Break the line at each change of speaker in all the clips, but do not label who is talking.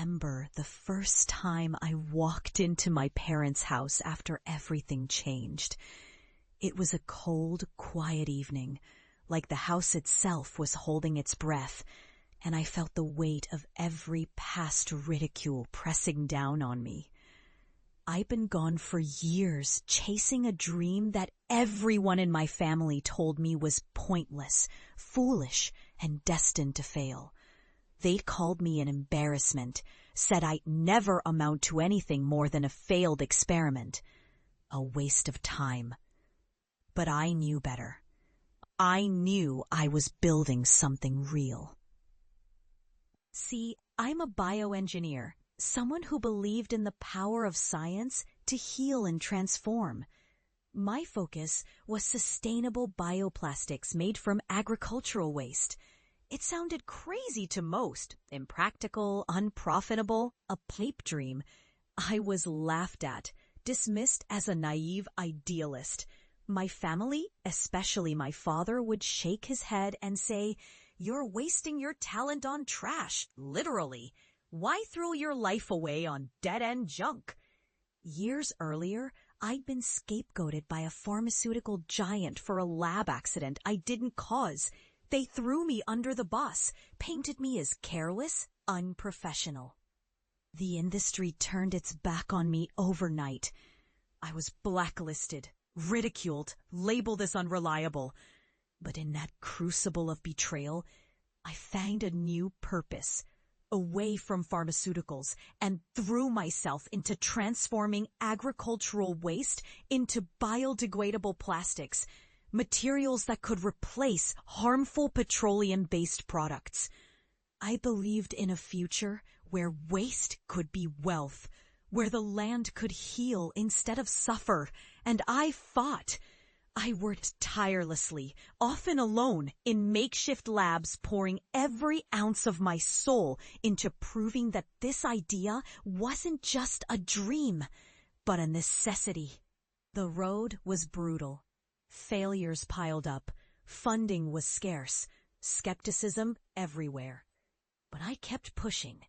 remember the first time I walked into my parents' house after everything changed. It was a cold, quiet evening, like the house itself was holding its breath, and I felt the weight of every past ridicule pressing down on me. I'd been gone for years, chasing a dream that everyone in my family told me was pointless, foolish, and destined to fail. They'd called me an embarrassment, said I'd never amount to anything more than a failed experiment, a waste of time. But I knew better. I knew I was building something real. See, I'm a bioengineer, someone who believed in the power of science to heal and transform. My focus was sustainable bioplastics made from agricultural waste. It sounded crazy to most, impractical, unprofitable, a pipe dream. I was laughed at, dismissed as a naive idealist. My family, especially my father, would shake his head and say, "You're wasting your talent on trash, literally. Why throw your life away on dead-end junk?" Years earlier, I'd been scapegoated by a pharmaceutical giant for a lab accident I didn't cause. They threw me under the bus, painted me as careless, unprofessional. The industry turned its back on me overnight. I was blacklisted, ridiculed, labeled as unreliable. But in that crucible of betrayal, I found a new purpose, away from pharmaceuticals, and threw myself into transforming agricultural waste into biodegradable plastics, materials that could replace harmful petroleum-based products. I believed in a future where waste could be wealth, where the land could heal instead of suffer, and I fought. I worked tirelessly, often alone, in makeshift labs, pouring every ounce of my soul into proving that this idea wasn't just a dream, but a necessity. The road was brutal. Failures piled up. Funding was scarce. Skepticism everywhere. But I kept pushing.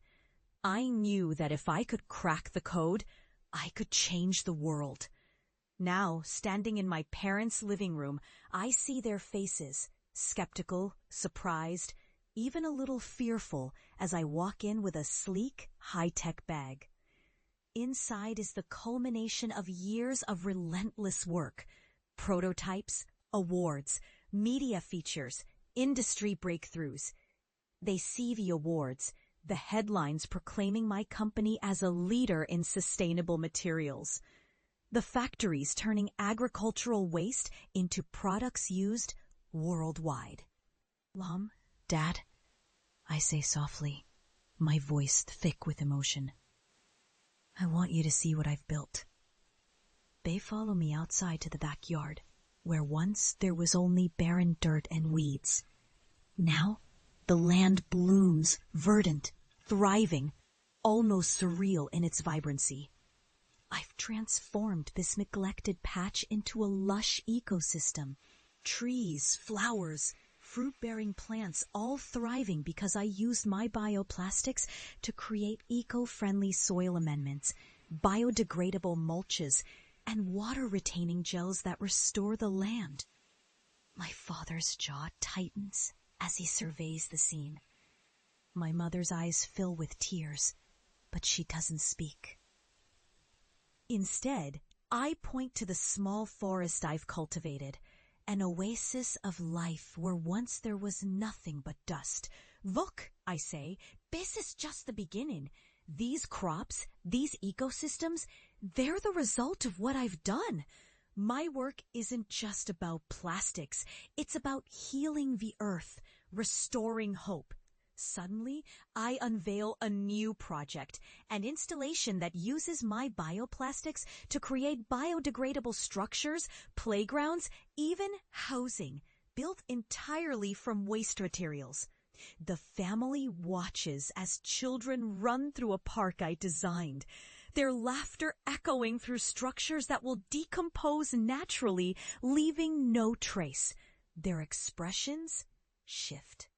I knew that if I could crack the code, I could change the world. Now, standing in my parents' living room, I see their faces, skeptical, surprised, even a little fearful, as I walk in with a sleek, high-tech bag. Inside is the culmination of years of relentless work. Prototypes, awards, media features, industry breakthroughs. They see the awards, the headlines proclaiming my company as a leader in sustainable materials. The factories turning agricultural waste into products used worldwide. "Mom, Dad," I say softly, my voice thick with emotion. "I want you to see what I've built." They follow me outside to the backyard, where once there was only barren dirt and weeds. Now, the land blooms, verdant, thriving, almost surreal in its vibrancy. I've transformed this neglected patch into a lush ecosystem. Trees, flowers, fruit-bearing plants, all thriving because I used my bioplastics to create eco-friendly soil amendments, biodegradable mulches, and water-retaining gels that restore the land. My father's jaw tightens as he surveys the scene. My mother's eyes fill with tears, but she doesn't speak. Instead, I point to the small forest I've cultivated, an oasis of life where once there was nothing but dust. "Look," I say, "this is just the beginning. These crops, these ecosystems, they're the result of what I've done. My work isn't just about plastics. It's about healing the earth, restoring hope." Suddenly, I unveil a new project, an installation that uses my bioplastics to create biodegradable structures, playgrounds, even housing, built entirely from waste materials. The family watches as children run through a park I designed, their laughter echoing through structures that will decompose naturally, leaving no trace. Their expressions shift.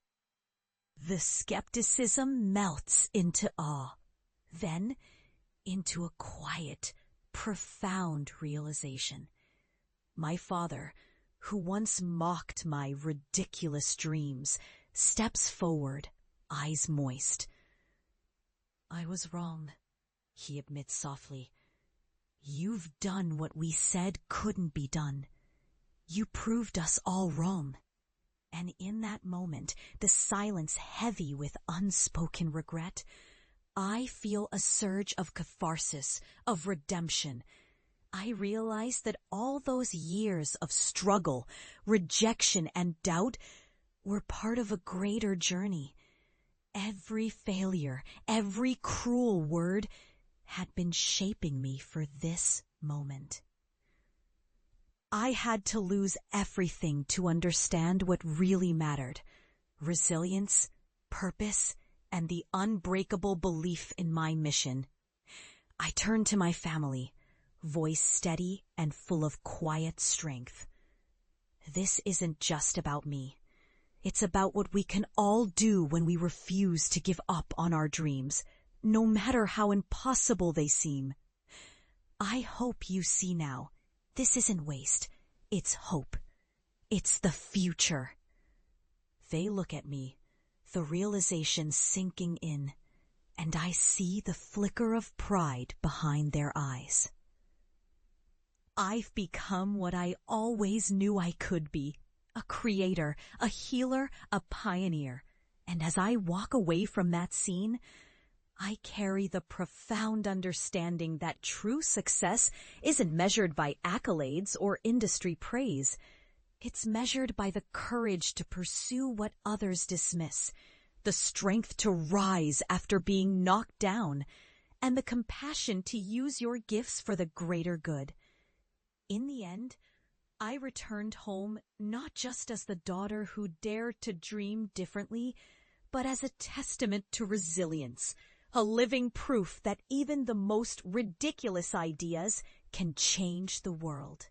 The skepticism melts into awe. then into a quiet, profound realization. My father, who once mocked my ridiculous dreams, steps forward, eyes moist. "I was wrong," he admits softly. "You've done what we said couldn't be done. You proved us all wrong." And in that moment, the silence heavy with unspoken regret, I feel a surge of catharsis, of redemption. I realize that all those years of struggle, rejection, and doubt were part of a greater journey. Every failure, every cruel word had been shaping me for this moment. I had to lose everything to understand what really mattered: resilience, purpose, and the unbreakable belief in my mission. I turned to my family, voice steady and full of quiet strength. This isn't just about me. It's about what we can all do when we refuse to give up on our dreams, no matter how impossible they seem. I hope you see now, this isn't waste, it's hope. It's the future. They look at me, the realization sinking in, and I see the flicker of pride behind their eyes. I've become what I always knew I could be: a creator, a healer, a pioneer. And as I walk away from that scene, I carry the profound understanding that true success isn't measured by accolades or industry praise. It's measured by the courage to pursue what others dismiss, the strength to rise after being knocked down, and the compassion to use your gifts for the greater good. In the end, I returned home not just as the daughter who dared to dream differently, but as a testament to resilience, a living proof that even the most ridiculous ideas can change the world.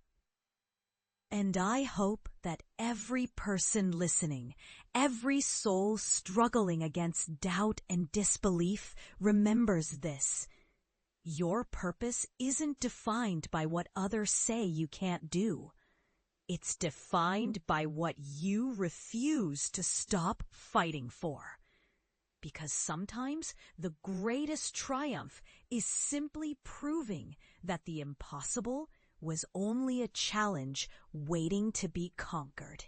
And I hope that every person listening, every soul struggling against doubt and disbelief remembers this. Your purpose isn't defined by what others say you can't do. It's defined by what you refuse to stop fighting for. Because sometimes the greatest triumph is simply proving that the impossible was only a challenge waiting to be conquered.